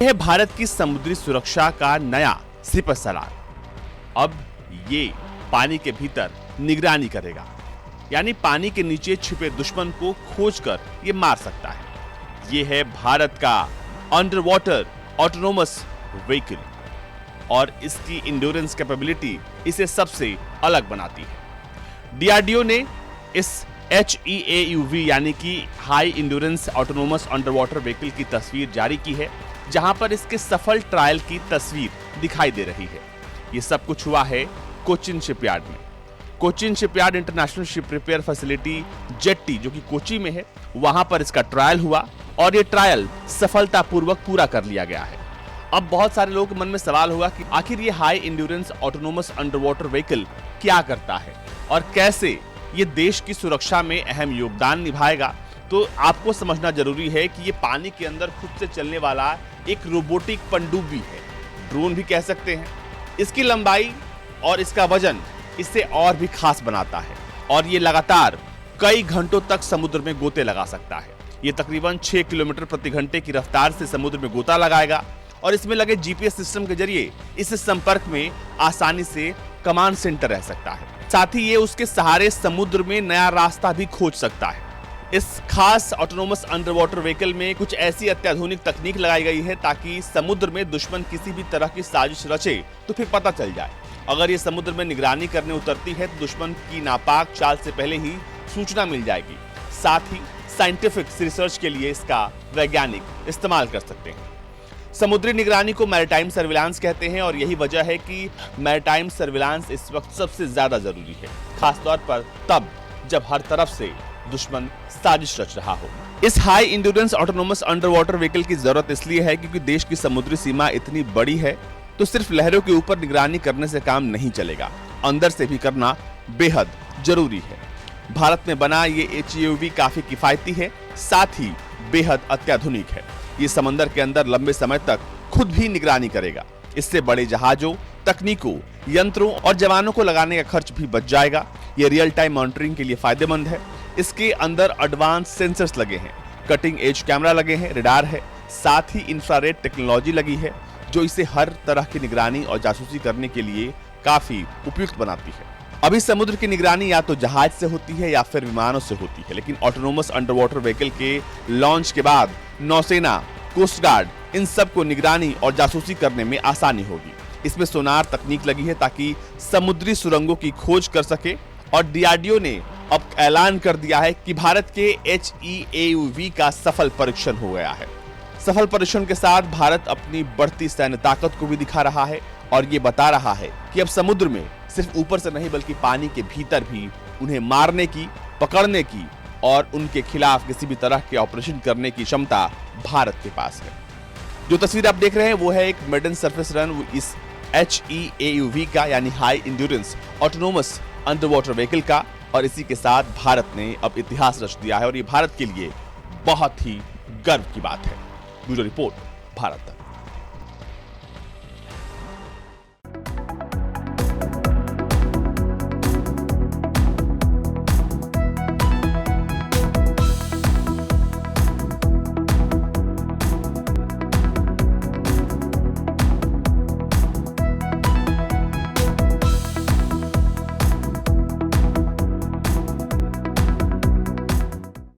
यह भारत की समुद्री सुरक्षा का नया सिपह सलार। अब ये पानी के भीतर निगरानी करेगा, यानी पानी के नीचे छिपे दुश्मन को खोजकर ये मार सकता है। ये है भारत का अंडर वाटर ऑटोनोमस व्हीकल और इसकी इंड्योरेंस कैपेबिलिटी इसे सबसे अलग बनाती है। डीआरडीओ ने इस HEAUV यानी कि high endurance autonomous under water vehicle की तस्वीर जारी की है, जहां पर इसके सफल ट्रायल की तस्वीर दिखाई दे रही है। ये सब कुछ हुआ है कोचिन शिपयार्ड में। Cochin shipyard international ship repair facility jetty जो कि कोची में है, वहां पर इसका ट्रायल हुआ और ये ट्रायल सफलतापूर्वक पूरा कर लिया गया है। अब बहुत सारे लोगों के मन में सवाल होगा कि आखिर ये high endurance autonomous under water vehicle क्या करता है और कैसे ये देश की सुरक्षा में अहम योगदान निभाएगा। तो आपको समझना जरूरी है कि ये पानी के अंदर खुद से चलने वाला एक रोबोटिक पनडुब्बी है, ड्रोन भी कह सकते हैं। इसकी लंबाई और इसका वजन इसे और भी खास बनाता है और ये लगातार कई घंटों तक समुद्र में गोते लगा सकता है। ये तकरीबन 6 किलोमीटर प्रति घंटे की रफ्तार से समुद्र में गोता लगाएगा और इसमें लगे जीपीएस सिस्टम के जरिए इस संपर्क में आसानी से कमांड सेंटर रह सकता है। साथ ही ये उसके सहारे समुद्र में नया रास्ता भी खोज सकता है। इस खास ऑटोनोमस अंडर वाटर व्हीकल में कुछ ऐसी अत्याधुनिक तकनीक लगाई गई है ताकि समुद्र में दुश्मन किसी भी तरह की साजिश रचे तो फिर पता चल जाए। अगर ये समुद्र में निगरानी करने उतरती है तो दुश्मन की नापाक चाल से पहले ही सूचना मिल जाएगी। साथ ही साइंटिफिक रिसर्च के लिए इसका वैज्ञानिक इस्तेमाल कर सकते हैं। समुद्री निगरानी को मैरीटाइम सर्विलांस कहते हैं और यही वजह है कि मैरीटाइम सर्विलांस इस वक्त सबसे ज्यादा जरूरी है, खासतौर पर तब जब हर तरफ से दुश्मन साजिश रच रहा हो। इस high endurance autonomous under water vehicle की जरूरत इसलिए है क्योंकि देश की समुद्री सीमा इतनी बड़ी है तो सिर्फ लहरों के ऊपर निगरानी करने से काम नहीं चलेगा, अंदर से भी करना बेहद जरूरी है। भारत में बना ये HEAUV काफी किफायती है, साथ ही बेहद अत्याधुनिक है। ये समंदर के अंदर लंबे समय तक खुद भी निगरानी करेगा। इससे बड़े जहाजों, तकनीकों, यंत्रों और जवानों को लगाने का खर्च भी बच जाएगा। ये रियल टाइम मॉनिटरिंग के लिए फायदेमंद है। इसके अंदर एडवांस सेंसर्स लगे हैं, कटिंग एज कैमरा लगे हैं, रडार है, साथ ही इंफ्रारेड टेक्नोलॉजी लगी है जो इसे हर तरह की निगरानी और जासूसी करने के लिए काफी उपयुक्त बनाती है। अभी समुद्र की निगरानी या तो जहाज से होती है या फिर विमानों से होती है, लेकिन ऑटोनोमस अंडर वाटर व्हीकल के लॉन्च के बाद नौसेना, कोस्ट गार्ड इन सब को निगरानी और जासूसी करने में आसानी होगी। इसमें सोनार तकनीक लगी है ताकि समुद्री सुरंगों की खोज कर सके और डीआरडीओ ने अब ऐलान कर दिया है कि भारत के HEAUV का सफल परीक्षण हो गया है। सफल परीक्षण के साथ भारत अपनी बढ़ती सैन्य ताकत को भी दिखा रहा है और ये बता रहा है कि अब समुद्र में सिर्फ ऊपर से नहीं बल्कि पानी के भीतर भी उन्हें मारने की, पकड़ने की और उनके खिलाफ किसी भी तरह के ऑपरेशन करने की क्षमता भारत के पास है। जो तस्वीर आप देख रहे हैं वो है एक मेडन सरफेस रन इस HEAUV का, यानी high endurance autonomous under water vehicle का, और इसी के साथ भारत ने अब इतिहास रच दिया है और ये भारत के लिए बहुत ही गर्व की बात है। ब्यूरो रिपोर्ट, भारत तक।